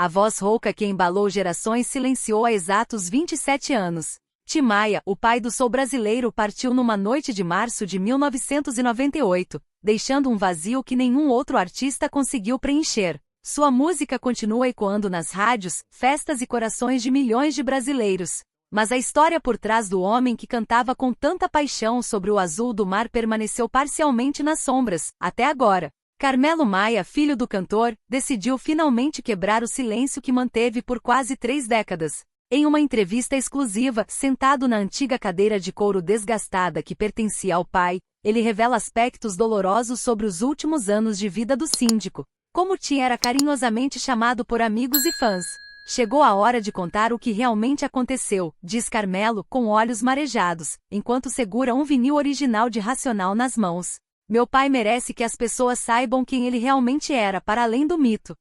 A voz rouca que embalou gerações silenciou há exatos 27 anos. Tim Maia, o pai do soul brasileiro, partiu numa noite de março de 1998, deixando um vazio que nenhum outro artista conseguiu preencher. Sua música continua ecoando nas rádios, festas e corações de milhões de brasileiros. Mas a história por trás do homem que cantava com tanta paixão sobre o azul do mar permaneceu parcialmente nas sombras, até agora. Carmelo Maia, filho do cantor, decidiu finalmente quebrar o silêncio que manteve por quase 3 décadas. Em uma entrevista exclusiva, sentado na antiga cadeira de couro desgastada que pertencia ao pai, ele revela aspectos dolorosos sobre os últimos anos de vida do síndico, como Tim era carinhosamente chamado por amigos e fãs. Chegou a hora de contar o que realmente aconteceu, diz Carmelo, com olhos marejados, enquanto segura um vinil original de Racional nas mãos. Meu pai merece que as pessoas saibam quem ele realmente era para além do mito.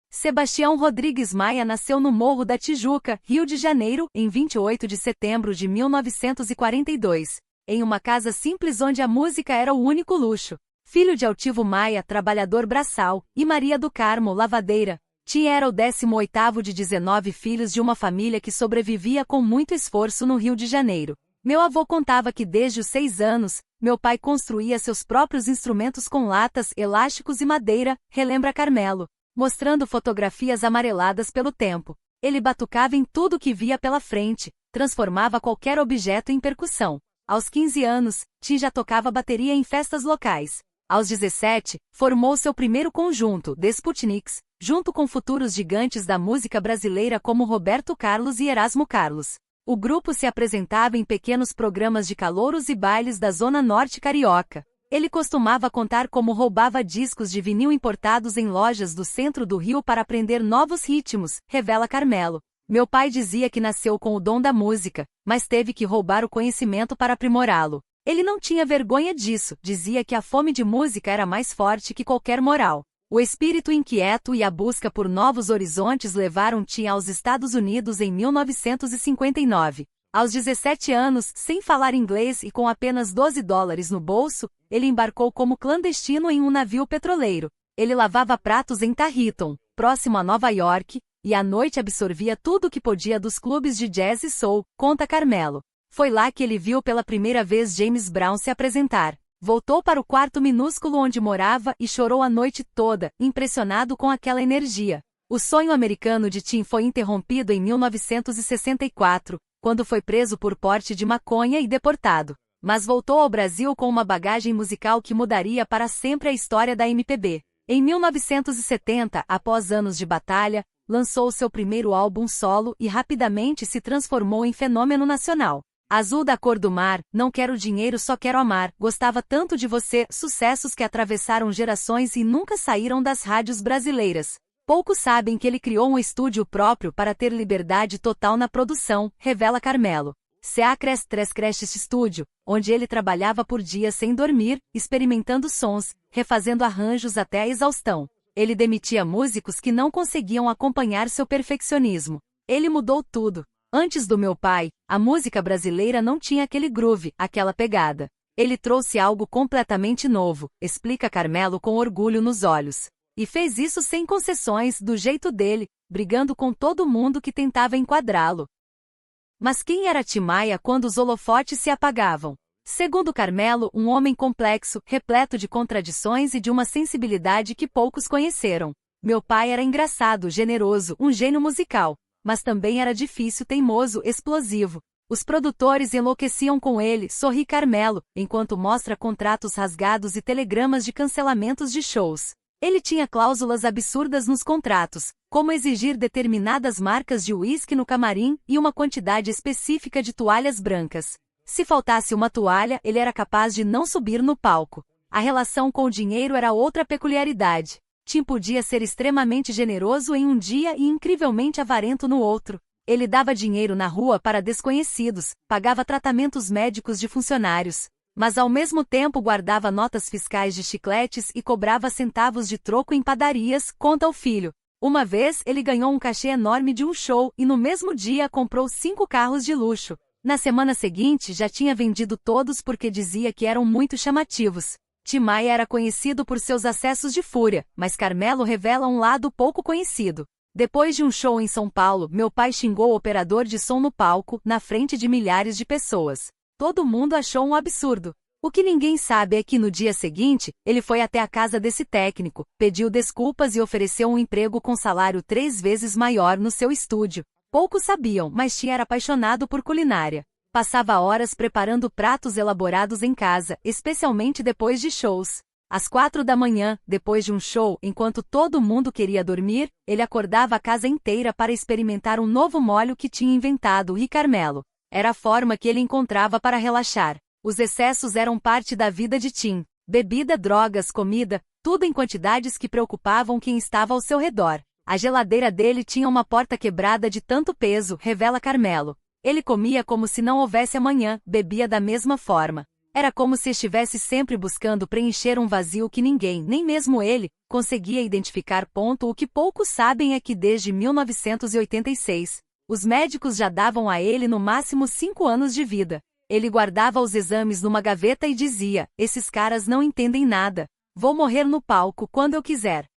Sebastião Rodrigues Maia nasceu no Morro da Tijuca, Rio de Janeiro, em 28 de setembro de 1942, em uma casa simples onde a música era o único luxo. Filho de Altivo Maia, trabalhador braçal, e Maria do Carmo, lavadeira, Tim era o 18º de 19 filhos de uma família que sobrevivia com muito esforço no Rio de Janeiro. Meu avô contava que desde os 6 anos, meu pai construía seus próprios instrumentos com latas, elásticos e madeira, relembra Carmelo, mostrando fotografias amareladas pelo tempo. Ele batucava em tudo que via pela frente, transformava qualquer objeto em percussão. Aos 15 anos, Tim já tocava bateria em festas locais. Aos 17, formou seu primeiro conjunto, The Sputniks, junto com futuros gigantes da música brasileira como Roberto Carlos e Erasmo Carlos. O grupo se apresentava em pequenos programas de calouros e bailes da Zona Norte carioca. Ele costumava contar como roubava discos de vinil importados em lojas do centro do Rio para aprender novos ritmos, revela Carmelo. Meu pai dizia que nasceu com o dom da música, mas teve que roubar o conhecimento para aprimorá-lo. Ele não tinha vergonha disso, dizia que a fome de música era mais forte que qualquer moral. O espírito inquieto e a busca por novos horizontes levaram Tim aos Estados Unidos em 1959. Aos 17 anos, sem falar inglês e com apenas $12 no bolso, ele embarcou como clandestino em um navio petroleiro. Ele lavava pratos em Tarryton, próximo a Nova York, e à noite absorvia tudo o que podia dos clubes de jazz e soul, conta Carmelo. Foi lá que ele viu pela primeira vez James Brown se apresentar. Voltou para o quarto minúsculo onde morava e chorou a noite toda, impressionado com aquela energia. O sonho americano de Tim foi interrompido em 1964, quando foi preso por porte de maconha e deportado. Mas voltou ao Brasil com uma bagagem musical que mudaria para sempre a história da MPB. Em 1970, após anos de batalha, lançou seu primeiro álbum solo e rapidamente se transformou em fenômeno nacional. Azul da cor do mar, não quero dinheiro, só quero amar, gostava tanto de você, sucessos que atravessaram gerações e nunca saíram das rádios brasileiras. Poucos sabem que ele criou um estúdio próprio para ter liberdade total na produção, revela Carmelo. CA Creche Studio, onde ele trabalhava por dias sem dormir, experimentando sons, refazendo arranjos até a exaustão. Ele demitia músicos que não conseguiam acompanhar seu perfeccionismo. Ele mudou tudo. Antes do meu pai, a música brasileira não tinha aquele groove, aquela pegada. Ele trouxe algo completamente novo, explica Carmelo com orgulho nos olhos. E fez isso sem concessões, do jeito dele, brigando com todo mundo que tentava enquadrá-lo. Mas quem era Tim Maia quando os holofotes se apagavam? Segundo Carmelo, um homem complexo, repleto de contradições e de uma sensibilidade que poucos conheceram. Meu pai era engraçado, generoso, um gênio musical. Mas também era difícil, teimoso, explosivo. Os produtores enlouqueciam com ele, sorri Carmelo, enquanto mostra contratos rasgados e telegramas de cancelamentos de shows. Ele tinha cláusulas absurdas nos contratos, como exigir determinadas marcas de uísque no camarim e uma quantidade específica de toalhas brancas. Se faltasse uma toalha, ele era capaz de não subir no palco. A relação com o dinheiro era outra peculiaridade. Tim podia ser extremamente generoso em um dia e incrivelmente avarento no outro. Ele dava dinheiro na rua para desconhecidos, pagava tratamentos médicos de funcionários, mas ao mesmo tempo guardava notas fiscais de chicletes e cobrava centavos de troco em padarias, conta o filho. Uma vez ele ganhou um cachê enorme de um show e no mesmo dia comprou 5 carros de luxo. Na semana seguinte já tinha vendido todos porque dizia que eram muito chamativos. Tim Maia era conhecido por seus acessos de fúria, mas Carmelo revela um lado pouco conhecido. Depois de um show em São Paulo, meu pai xingou o operador de som no palco, na frente de milhares de pessoas. Todo mundo achou um absurdo. O que ninguém sabe é que no dia seguinte, ele foi até a casa desse técnico, pediu desculpas e ofereceu um emprego com salário 3 vezes maior no seu estúdio. Poucos sabiam, mas Tim era apaixonado por culinária. Passava horas preparando pratos elaborados em casa, especialmente depois de shows. Às 4 da manhã, depois de um show, enquanto todo mundo queria dormir, ele acordava a casa inteira para experimentar um novo molho que tinha inventado, o Carmelo. Era a forma que ele encontrava para relaxar. Os excessos eram parte da vida de Tim. Bebida, drogas, comida, tudo em quantidades que preocupavam quem estava ao seu redor. A geladeira dele tinha uma porta quebrada de tanto peso, revela Carmelo. Ele comia como se não houvesse amanhã, bebia da mesma forma. Era como se estivesse sempre buscando preencher um vazio que ninguém, nem mesmo ele, conseguia identificar. O que poucos sabem é que desde 1986, os médicos já davam a ele no máximo 5 anos de vida. Ele guardava os exames numa gaveta e dizia: esses caras não entendem nada. Vou morrer no palco quando eu quiser.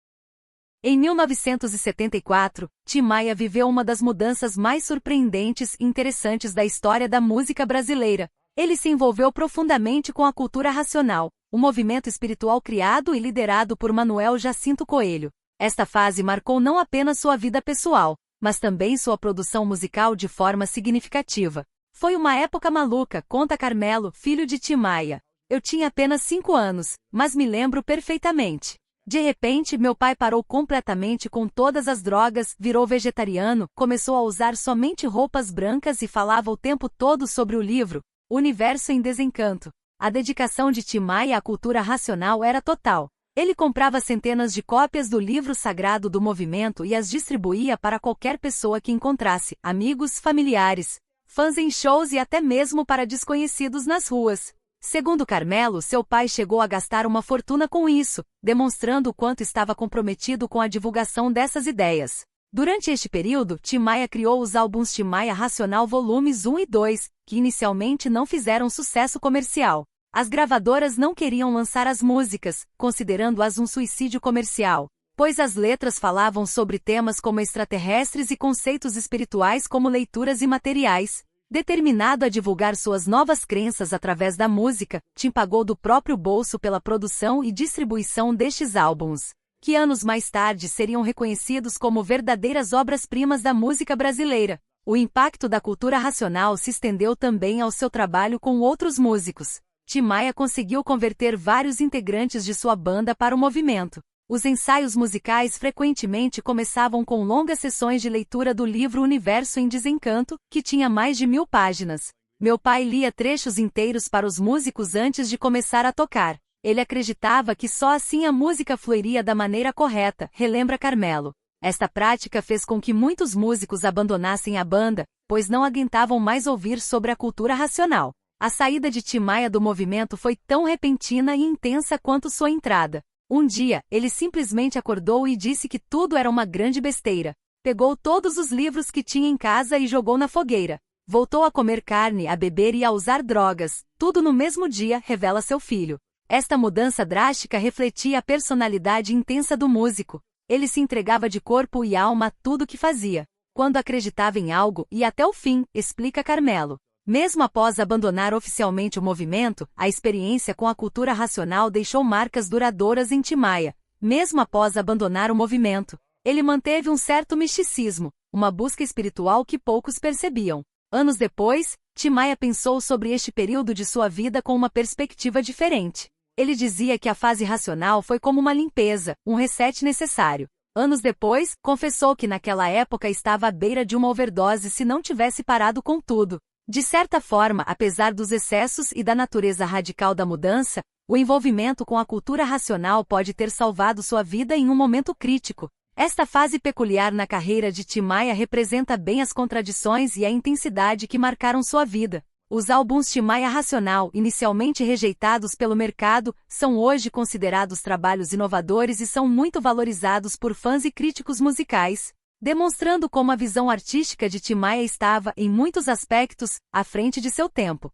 Em 1974, Tim Maia viveu uma das mudanças mais surpreendentes e interessantes da história da música brasileira. Ele se envolveu profundamente com a cultura racional, um movimento espiritual criado e liderado por Manuel Jacinto Coelho. Esta fase marcou não apenas sua vida pessoal, mas também sua produção musical de forma significativa. Foi uma época maluca, conta Carmelo, filho de Tim Maia. Eu tinha apenas 5 anos, mas me lembro perfeitamente. De repente, meu pai parou completamente com todas as drogas, virou vegetariano, começou a usar somente roupas brancas e falava o tempo todo sobre o livro Universo em Desencanto. A dedicação de Tim Maia à cultura racional era total. Ele comprava centenas de cópias do livro sagrado do movimento e as distribuía para qualquer pessoa que encontrasse, amigos, familiares, fãs em shows e até mesmo para desconhecidos nas ruas. Segundo Carmelo, seu pai chegou a gastar uma fortuna com isso, demonstrando o quanto estava comprometido com a divulgação dessas ideias. Durante este período, Tim Maia criou os álbuns Tim Maia Racional Volumes 1 e 2, que inicialmente não fizeram sucesso comercial. As gravadoras não queriam lançar as músicas, considerando-as um suicídio comercial, pois as letras falavam sobre temas como extraterrestres e conceitos espirituais como leituras imateriais. Determinado a divulgar suas novas crenças através da música, Tim pagou do próprio bolso pela produção e distribuição destes álbuns, que anos mais tarde seriam reconhecidos como verdadeiras obras-primas da música brasileira. O impacto da cultura racional se estendeu também ao seu trabalho com outros músicos. Tim Maia conseguiu converter vários integrantes de sua banda para o movimento. Os ensaios musicais frequentemente começavam com longas sessões de leitura do livro Universo em Desencanto, que tinha mais de 1000 páginas. Meu pai lia trechos inteiros para os músicos antes de começar a tocar. Ele acreditava que só assim a música fluiria da maneira correta, relembra Carmelo. Esta prática fez com que muitos músicos abandonassem a banda, pois não aguentavam mais ouvir sobre a cultura racional. A saída de Tim Maia do movimento foi tão repentina e intensa quanto sua entrada. Um dia, ele simplesmente acordou e disse que tudo era uma grande besteira. Pegou todos os livros que tinha em casa e jogou na fogueira. Voltou a comer carne, a beber e a usar drogas, tudo no mesmo dia, revela seu filho. Esta mudança drástica refletia a personalidade intensa do músico. Ele se entregava de corpo e alma a tudo que fazia, quando acreditava em algo, e até o fim, explica Carmelo. Mesmo após abandonar oficialmente o movimento, a experiência com a cultura racional deixou marcas duradouras em Tim Maia. Mesmo após abandonar o movimento, ele manteve um certo misticismo, uma busca espiritual que poucos percebiam. Anos depois, Tim Maia pensou sobre este período de sua vida com uma perspectiva diferente. Ele dizia que a fase racional foi como uma limpeza, um reset necessário. Anos depois, confessou que naquela época estava à beira de uma overdose se não tivesse parado com tudo. De certa forma, apesar dos excessos e da natureza radical da mudança, o envolvimento com a cultura racional pode ter salvado sua vida em um momento crítico. Esta fase peculiar na carreira de Tim Maia representa bem as contradições e a intensidade que marcaram sua vida. Os álbuns Tim Maia Racional, inicialmente rejeitados pelo mercado, são hoje considerados trabalhos inovadores e são muito valorizados por fãs e críticos musicais, demonstrando como a visão artística de Tim Maia estava, em muitos aspectos, à frente de seu tempo.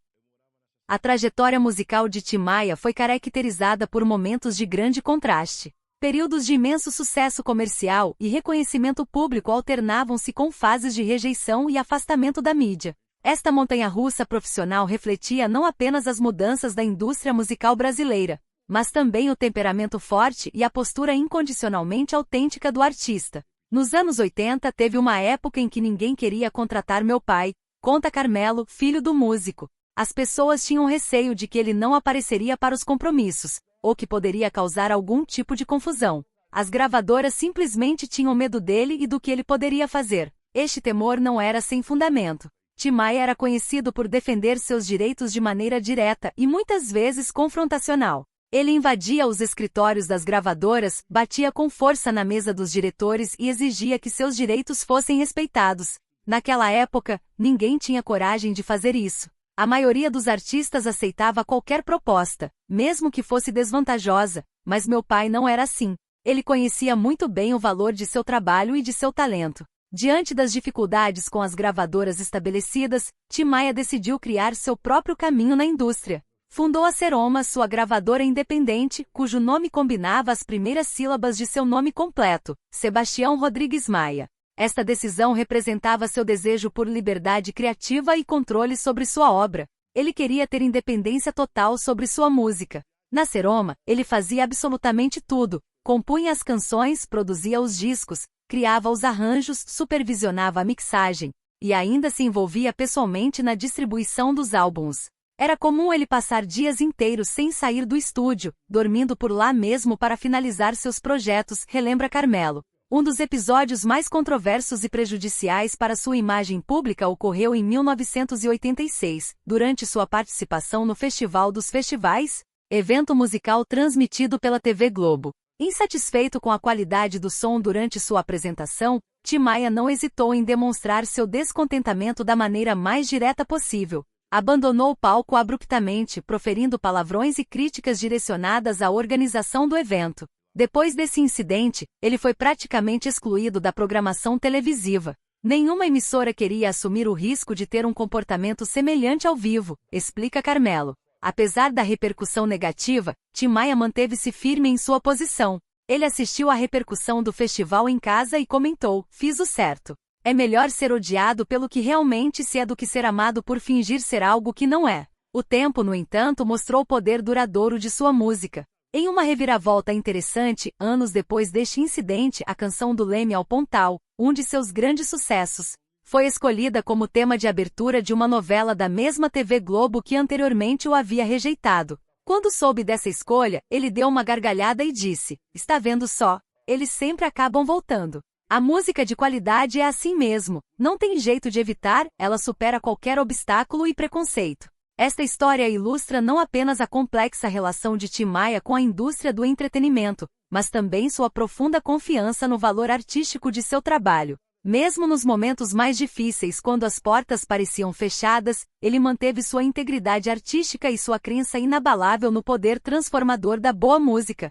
A trajetória musical de Tim Maia foi caracterizada por momentos de grande contraste. Períodos de imenso sucesso comercial e reconhecimento público alternavam-se com fases de rejeição e afastamento da mídia. Esta montanha-russa profissional refletia não apenas as mudanças da indústria musical brasileira, mas também o temperamento forte e a postura incondicionalmente autêntica do artista. Nos anos 80 teve uma época em que ninguém queria contratar meu pai, conta Carmelo, filho do músico. As pessoas tinham receio de que ele não apareceria para os compromissos, ou que poderia causar algum tipo de confusão. As gravadoras simplesmente tinham medo dele e do que ele poderia fazer. Este temor não era sem fundamento. Tim Maia era conhecido por defender seus direitos de maneira direta e muitas vezes confrontacional. Ele invadia os escritórios das gravadoras, batia com força na mesa dos diretores e exigia que seus direitos fossem respeitados. Naquela época, ninguém tinha coragem de fazer isso. A maioria dos artistas aceitava qualquer proposta, mesmo que fosse desvantajosa, mas meu pai não era assim. Ele conhecia muito bem o valor de seu trabalho e de seu talento. Diante das dificuldades com as gravadoras estabelecidas, Tim Maia decidiu criar seu próprio caminho na indústria. Fundou a Seroma, sua gravadora independente, cujo nome combinava as primeiras sílabas de seu nome completo, Sebastião Rodrigues Maia. Esta decisão representava seu desejo por liberdade criativa e controle sobre sua obra. Ele queria ter independência total sobre sua música. Na Seroma, ele fazia absolutamente tudo. Compunha as canções, produzia os discos, criava os arranjos, supervisionava a mixagem, e ainda se envolvia pessoalmente na distribuição dos álbuns. Era comum ele passar dias inteiros sem sair do estúdio, dormindo por lá mesmo para finalizar seus projetos, relembra Carmelo. Um dos episódios mais controversos e prejudiciais para sua imagem pública ocorreu em 1986, durante sua participação no Festival dos Festivais, evento musical transmitido pela TV Globo. Insatisfeito com a qualidade do som durante sua apresentação, Tim Maia não hesitou em demonstrar seu descontentamento da maneira mais direta possível. Abandonou o palco abruptamente, proferindo palavrões e críticas direcionadas à organização do evento. Depois desse incidente, ele foi praticamente excluído da programação televisiva. Nenhuma emissora queria assumir o risco de ter um comportamento semelhante ao vivo, explica Carmelo. Apesar da repercussão negativa, Tim Maia manteve-se firme em sua posição. Ele assistiu à repercussão do festival em casa e comentou: "Fiz o certo. É melhor ser odiado pelo que realmente se é do que ser amado por fingir ser algo que não é." O tempo, no entanto, mostrou o poder duradouro de sua música. Em uma reviravolta interessante, anos depois deste incidente, a canção do Leme ao Pontal, um de seus grandes sucessos, foi escolhida como tema de abertura de uma novela da mesma TV Globo que anteriormente o havia rejeitado. Quando soube dessa escolha, ele deu uma gargalhada e disse: "Está vendo só? Eles sempre acabam voltando. A música de qualidade é assim mesmo, não tem jeito de evitar, ela supera qualquer obstáculo e preconceito." Esta história ilustra não apenas a complexa relação de Tim Maia com a indústria do entretenimento, mas também sua profunda confiança no valor artístico de seu trabalho. Mesmo nos momentos mais difíceis, quando as portas pareciam fechadas, ele manteve sua integridade artística e sua crença inabalável no poder transformador da boa música.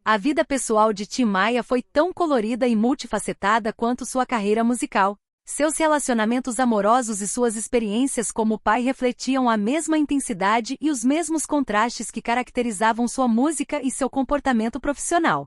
A vida pessoal de Tim Maia foi tão colorida e multifacetada quanto sua carreira musical. Seus relacionamentos amorosos e suas experiências como pai refletiam a mesma intensidade e os mesmos contrastes que caracterizavam sua música e seu comportamento profissional.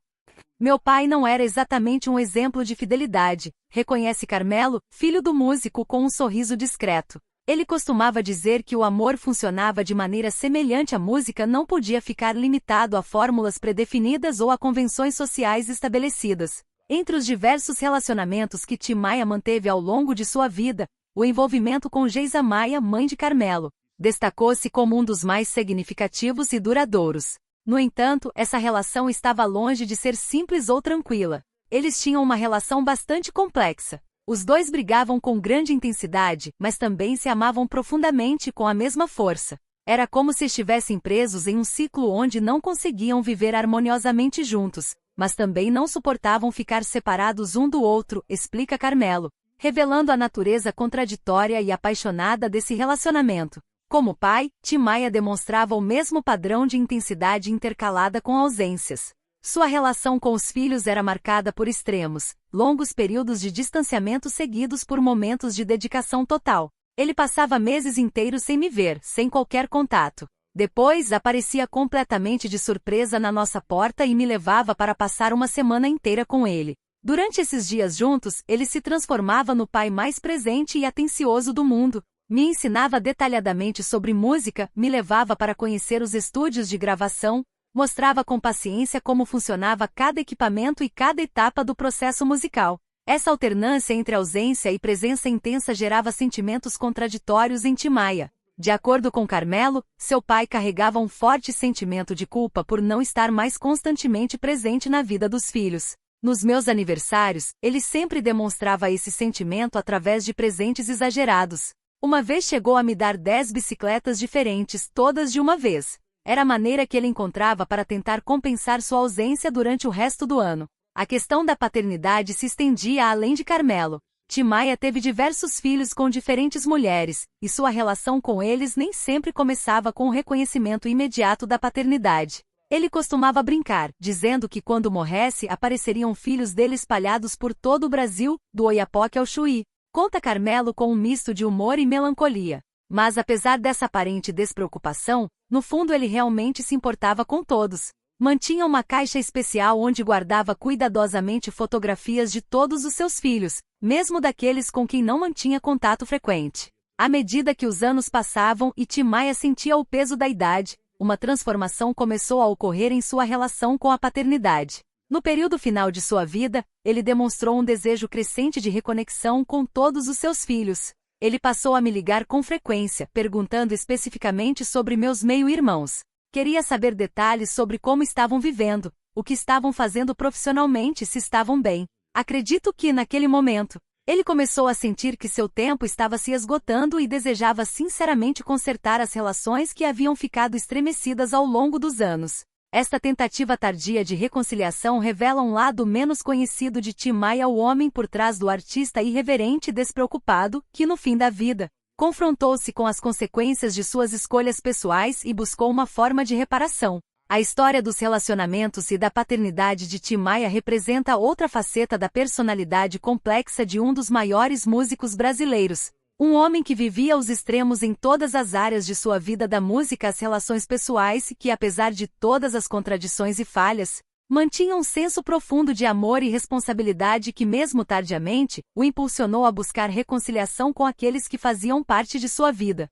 "Meu pai não era exatamente um exemplo de fidelidade", reconhece Carmelo, filho do músico, com um sorriso discreto. Ele costumava dizer que o amor funcionava de maneira semelhante à música, não podia ficar limitado a fórmulas predefinidas ou a convenções sociais estabelecidas. Entre os diversos relacionamentos que Tim Maia manteve ao longo de sua vida, o envolvimento com Geisa Maia, mãe de Carmelo, destacou-se como um dos mais significativos e duradouros. No entanto, essa relação estava longe de ser simples ou tranquila. Eles tinham uma relação bastante complexa. Os dois brigavam com grande intensidade, mas também se amavam profundamente com a mesma força. Era como se estivessem presos em um ciclo onde não conseguiam viver harmoniosamente juntos, mas também não suportavam ficar separados um do outro, explica Carmelo, revelando a natureza contraditória e apaixonada desse relacionamento. Como pai, Tim Maia demonstrava o mesmo padrão de intensidade intercalada com ausências. Sua relação com os filhos era marcada por extremos, longos períodos de distanciamento seguidos por momentos de dedicação total. Ele passava meses inteiros sem me ver, sem qualquer contato. Depois, aparecia completamente de surpresa na nossa porta e me levava para passar uma semana inteira com ele. Durante esses dias juntos, ele se transformava no pai mais presente e atencioso do mundo. Me ensinava detalhadamente sobre música, me levava para conhecer os estúdios de gravação, mostrava com paciência como funcionava cada equipamento e cada etapa do processo musical. Essa alternância entre ausência e presença intensa gerava sentimentos contraditórios em Timaya. De acordo com Carmelo, seu pai carregava um forte sentimento de culpa por não estar mais constantemente presente na vida dos filhos. Nos meus aniversários, ele sempre demonstrava esse sentimento através de presentes exagerados. Uma vez chegou a me dar 10 bicicletas diferentes, todas de uma vez. Era a maneira que ele encontrava para tentar compensar sua ausência durante o resto do ano. A questão da paternidade se estendia além de Carmelo. Timaya teve diversos filhos com diferentes mulheres, e sua relação com eles nem sempre começava com o reconhecimento imediato da paternidade. Ele costumava brincar, dizendo que quando morresse apareceriam filhos dele espalhados por todo o Brasil, do Oiapoque ao Chuí. Conta Carmelo com um misto de humor e melancolia. Mas apesar dessa aparente despreocupação, no fundo ele realmente se importava com todos. Mantinha uma caixa especial onde guardava cuidadosamente fotografias de todos os seus filhos, mesmo daqueles com quem não mantinha contato frequente. À medida que os anos passavam e Timaya sentia o peso da idade, uma transformação começou a ocorrer em sua relação com a paternidade. No período final de sua vida, ele demonstrou um desejo crescente de reconexão com todos os seus filhos. Ele passou a me ligar com frequência, perguntando especificamente sobre meus meio-irmãos. Queria saber detalhes sobre como estavam vivendo, o que estavam fazendo profissionalmente e se estavam bem. Acredito que, naquele momento, ele começou a sentir que seu tempo estava se esgotando e desejava sinceramente consertar as relações que haviam ficado estremecidas ao longo dos anos. Esta tentativa tardia de reconciliação revela um lado menos conhecido de Timaya, o homem por trás do artista irreverente e despreocupado, que no fim da vida, confrontou-se com as consequências de suas escolhas pessoais e buscou uma forma de reparação. A história dos relacionamentos e da paternidade de Timaya representa outra faceta da personalidade complexa de um dos maiores músicos brasileiros. Um homem que vivia os extremos em todas as áreas de sua vida, da música às relações pessoais, que apesar de todas as contradições e falhas, mantinha um senso profundo de amor e responsabilidade que mesmo tardiamente, o impulsionou a buscar reconciliação com aqueles que faziam parte de sua vida.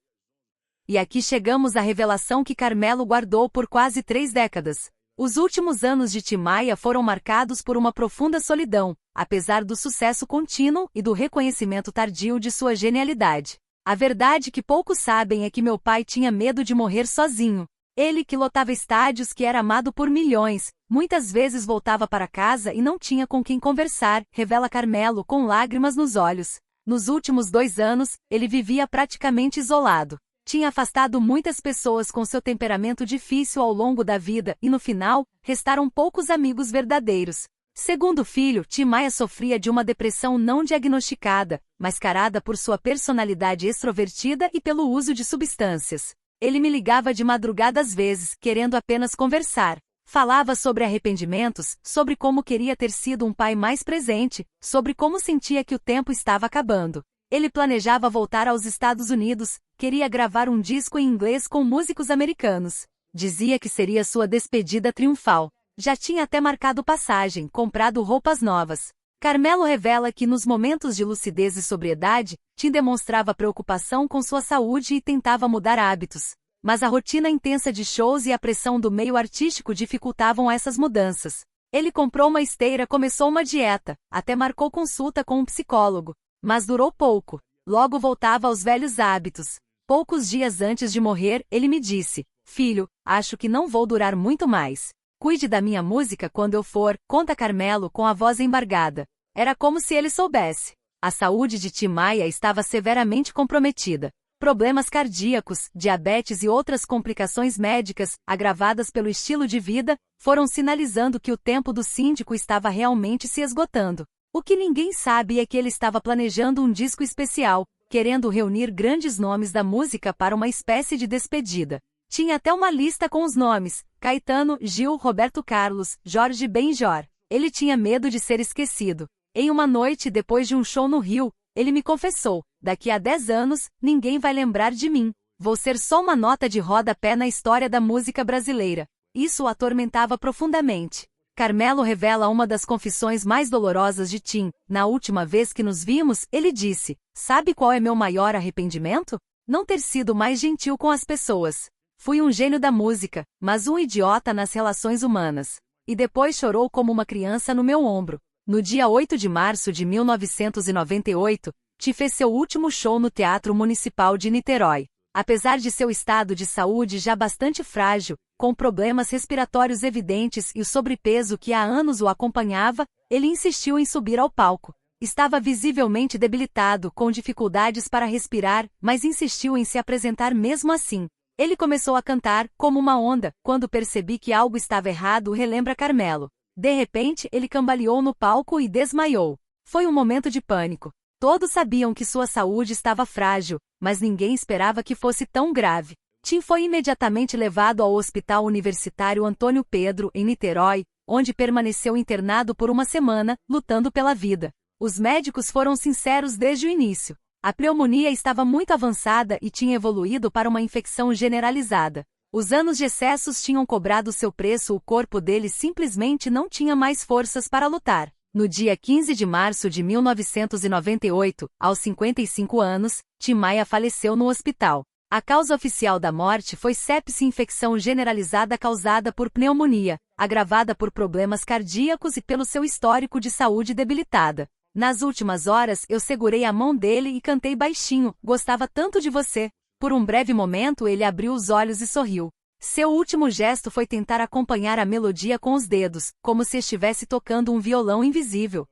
E aqui chegamos à revelação que Carmelo guardou por quase 3 décadas. Os últimos anos de Timaya foram marcados por uma profunda solidão, apesar do sucesso contínuo e do reconhecimento tardio de sua genialidade. A verdade que poucos sabem é que meu pai tinha medo de morrer sozinho. Ele que lotava estádios, que era amado por milhões, muitas vezes voltava para casa e não tinha com quem conversar, revela Carmelo com lágrimas nos olhos. Nos últimos 2 anos, ele vivia praticamente isolado. Tinha afastado muitas pessoas com seu temperamento difícil ao longo da vida e no final, restaram poucos amigos verdadeiros. Segundo o filho, Timaya sofria de uma depressão não diagnosticada, mascarada por sua personalidade extrovertida e pelo uso de substâncias. Ele me ligava de madrugada às vezes, querendo apenas conversar. Falava sobre arrependimentos, sobre como queria ter sido um pai mais presente, sobre como sentia que o tempo estava acabando. Ele planejava voltar aos Estados Unidos, queria gravar um disco em inglês com músicos americanos. Dizia que seria sua despedida triunfal. Já tinha até marcado passagem, comprado roupas novas. Carmelo revela que nos momentos de lucidez e sobriedade, Tim demonstrava preocupação com sua saúde e tentava mudar hábitos. Mas a rotina intensa de shows e a pressão do meio artístico dificultavam essas mudanças. Ele comprou uma esteira, começou uma dieta, até marcou consulta com um psicólogo. Mas durou pouco. Logo voltava aos velhos hábitos. Poucos dias antes de morrer, ele me disse: "Filho, acho que não vou durar muito mais. Cuide da minha música quando eu for", conta Carmelo com a voz embargada. Era como se ele soubesse. A saúde de Timaya estava severamente comprometida. Problemas cardíacos, diabetes e outras complicações médicas, agravadas pelo estilo de vida, foram sinalizando que o tempo do síndico estava realmente se esgotando. O que ninguém sabe é que ele estava planejando um disco especial, querendo reunir grandes nomes da música para uma espécie de despedida. Tinha até uma lista com os nomes: Caetano, Gil, Roberto Carlos, Jorge Benjor. Ele tinha medo de ser esquecido. Em uma noite depois de um show no Rio, ele me confessou: "Daqui a 10 anos, ninguém vai lembrar de mim". Vou ser só uma nota de rodapé na história da música brasileira. Isso o atormentava profundamente. Carmelo revela uma das confissões mais dolorosas de Tim. Na última vez que nos vimos, ele disse: "Sabe qual é meu maior arrependimento? Não ter sido mais gentil com as pessoas. Fui um gênio da música, mas um idiota nas relações humanas." E depois chorou como uma criança no meu ombro. No dia 8 de março de 1998, Tim fez seu último show no Teatro Municipal de Niterói. Apesar de seu estado de saúde já bastante frágil, com problemas respiratórios evidentes e o sobrepeso que há anos o acompanhava, ele insistiu em subir ao palco. Estava visivelmente debilitado, com dificuldades para respirar, mas insistiu em se apresentar mesmo assim. Ele começou a cantar, como uma onda, quando percebi que algo estava errado, relembra Carmelo. De repente, ele cambaleou no palco e desmaiou. Foi um momento de pânico. Todos sabiam que sua saúde estava frágil, mas ninguém esperava que fosse tão grave. Tim foi imediatamente levado ao Hospital Universitário Antônio Pedro, em Niterói, onde permaneceu internado por uma semana, lutando pela vida. Os médicos foram sinceros desde o início. A pneumonia estava muito avançada e tinha evoluído para uma infecção generalizada. Os anos de excessos tinham cobrado seu preço, o corpo dele simplesmente não tinha mais forças para lutar. No dia 15 de março de 1998, aos 55 anos, Tim Maia faleceu no hospital. A causa oficial da morte foi sepse, infecção generalizada causada por pneumonia, agravada por problemas cardíacos e pelo seu histórico de saúde debilitada. Nas últimas horas eu segurei a mão dele e cantei baixinho: "Gostava tanto de você." Por um breve momento ele abriu os olhos e sorriu. Seu último gesto foi tentar acompanhar a melodia com os dedos, como se estivesse tocando um violão invisível.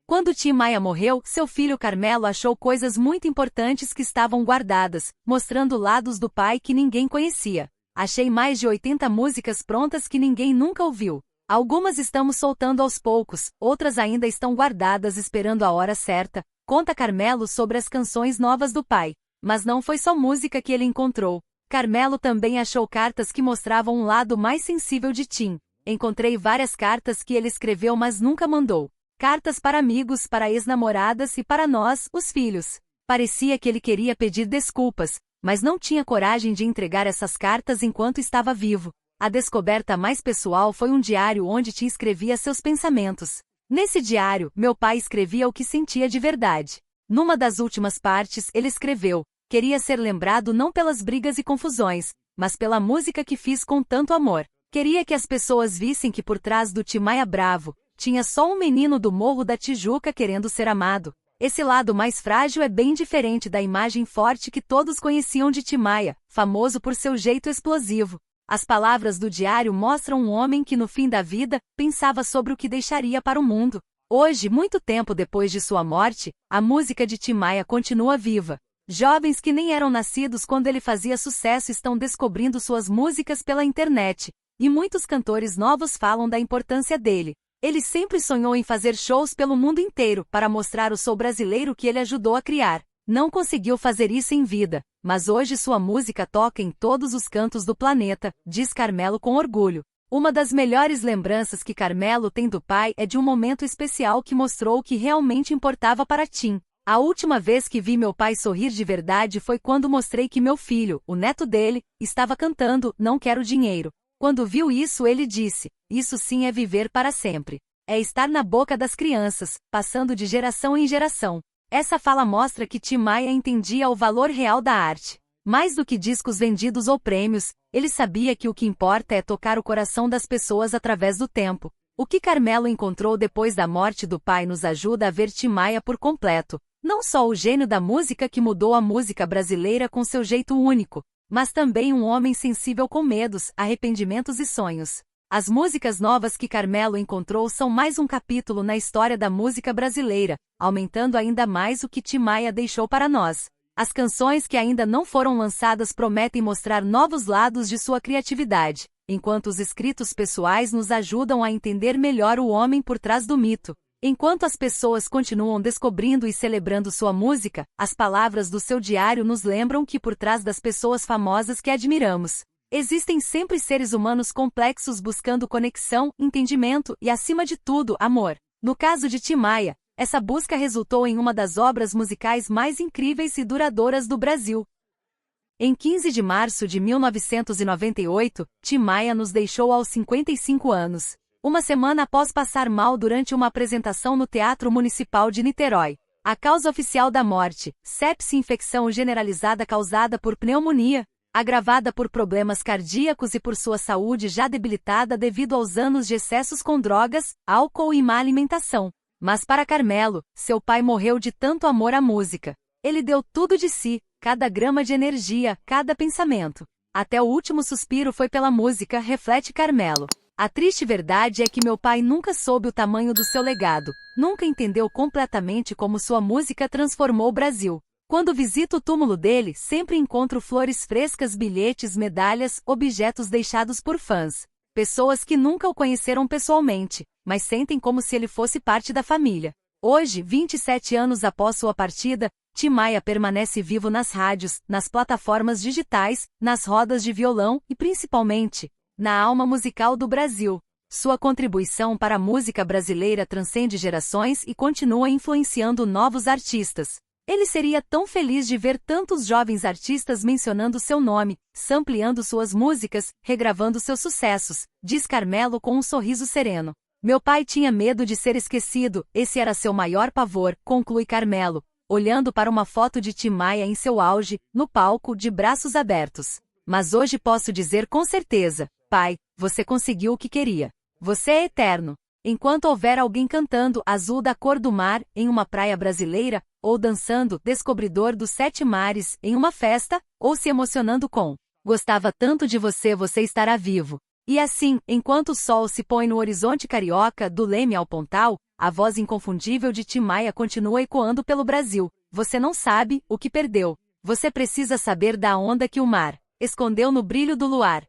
Quando Tim Maia morreu, seu filho Carmelo achou coisas muito importantes que estavam guardadas, mostrando lados do pai que ninguém conhecia. Achei mais de 80 músicas prontas que ninguém nunca ouviu. Algumas estamos soltando aos poucos, outras ainda estão guardadas esperando a hora certa, conta Carmelo sobre as canções novas do pai. Mas não foi só música que ele encontrou. Carmelo também achou cartas que mostravam um lado mais sensível de Tim. Encontrei várias cartas que ele escreveu mas nunca mandou. Cartas para amigos, para ex-namoradas e para nós, os filhos. Parecia que ele queria pedir desculpas, mas não tinha coragem de entregar essas cartas enquanto estava vivo. A descoberta mais pessoal foi um diário onde Tim escrevia seus pensamentos. Nesse diário, meu pai escrevia o que sentia de verdade. Numa das últimas partes, ele escreveu: "Queria ser lembrado não pelas brigas e confusões, mas pela música que fiz com tanto amor. Queria que as pessoas vissem que por trás do Tim Maia bravo, tinha só um menino do Morro da Tijuca querendo ser amado." Esse lado mais frágil é bem diferente da imagem forte que todos conheciam de Tim Maia, famoso por seu jeito explosivo. As palavras do diário mostram um homem que no fim da vida, pensava sobre o que deixaria para o mundo. Hoje, muito tempo depois de sua morte, a música de Tim Maia continua viva. Jovens que nem eram nascidos quando ele fazia sucesso estão descobrindo suas músicas pela internet, e muitos cantores novos falam da importância dele. Ele sempre sonhou em fazer shows pelo mundo inteiro para mostrar o soul brasileiro que ele ajudou a criar. Não conseguiu fazer isso em vida, mas hoje sua música toca em todos os cantos do planeta, diz Carmelo com orgulho. Uma das melhores lembranças que Carmelo tem do pai é de um momento especial que mostrou o que realmente importava para Tim. A última vez que vi meu pai sorrir de verdade foi quando mostrei que meu filho, o neto dele, estava cantando "Não Quero Dinheiro." Quando viu isso, ele disse: "Isso sim é viver para sempre. É estar na boca das crianças, passando de geração em geração." Essa fala mostra que Tim Maia entendia o valor real da arte. Mais do que discos vendidos ou prêmios, ele sabia que o que importa é tocar o coração das pessoas através do tempo. O que Carmelo encontrou depois da morte do pai nos ajuda a ver Tim Maia por completo. Não só o gênio da música que mudou a música brasileira com seu jeito único, mas também um homem sensível com medos, arrependimentos e sonhos. As músicas novas que Carmelo encontrou são mais um capítulo na história da música brasileira, aumentando ainda mais o que Tim Maia deixou para nós. As canções que ainda não foram lançadas prometem mostrar novos lados de sua criatividade, enquanto os escritos pessoais nos ajudam a entender melhor o homem por trás do mito. Enquanto as pessoas continuam descobrindo e celebrando sua música, as palavras do seu diário nos lembram que por trás das pessoas famosas que admiramos, existem sempre seres humanos complexos buscando conexão, entendimento e, acima de tudo, amor. No caso de Tim Maia, essa busca resultou em uma das obras musicais mais incríveis e duradouras do Brasil. Em 15 de março de 1998, Tim Maia nos deixou aos 55 anos. Uma semana após passar mal durante uma apresentação no Teatro Municipal de Niterói. A causa oficial da morte, sepse, infecção generalizada causada por pneumonia, agravada por problemas cardíacos e por sua saúde já debilitada devido aos anos de excessos com drogas, álcool e má alimentação. Mas para Carmelo, seu pai morreu de tanto amor à música. Ele deu tudo de si, cada grama de energia, cada pensamento. Até o último suspiro foi pela música, reflete Carmelo. A triste verdade é que meu pai nunca soube o tamanho do seu legado, nunca entendeu completamente como sua música transformou o Brasil. Quando visito o túmulo dele, sempre encontro flores frescas, bilhetes, medalhas, objetos deixados por fãs. Pessoas que nunca o conheceram pessoalmente, mas sentem como se ele fosse parte da família. Hoje, 27 anos após sua partida, Tim Maia permanece vivo nas rádios, nas plataformas digitais, nas rodas de violão e, principalmente, na alma musical do Brasil. Sua contribuição para a música brasileira transcende gerações e continua influenciando novos artistas. Ele seria tão feliz de ver tantos jovens artistas mencionando seu nome, sampleando suas músicas, regravando seus sucessos, diz Carmelo com um sorriso sereno. Meu pai tinha medo de ser esquecido, esse era seu maior pavor, conclui Carmelo, olhando para uma foto de Tim Maia em seu auge, no palco, de braços abertos. Mas hoje posso dizer com certeza, pai, você conseguiu o que queria. Você é eterno. Enquanto houver alguém cantando Azul da Cor do Mar, em uma praia brasileira, ou dançando Descobridor dos Sete Mares, em uma festa, ou se emocionando com Gostava tanto de você, você estará vivo. E assim, enquanto o sol se põe no horizonte carioca, do Leme ao Pontal, a voz inconfundível de Tim Maia continua ecoando pelo Brasil. Você não sabe o que perdeu. Você precisa saber da onda que o mar escondeu no brilho do luar.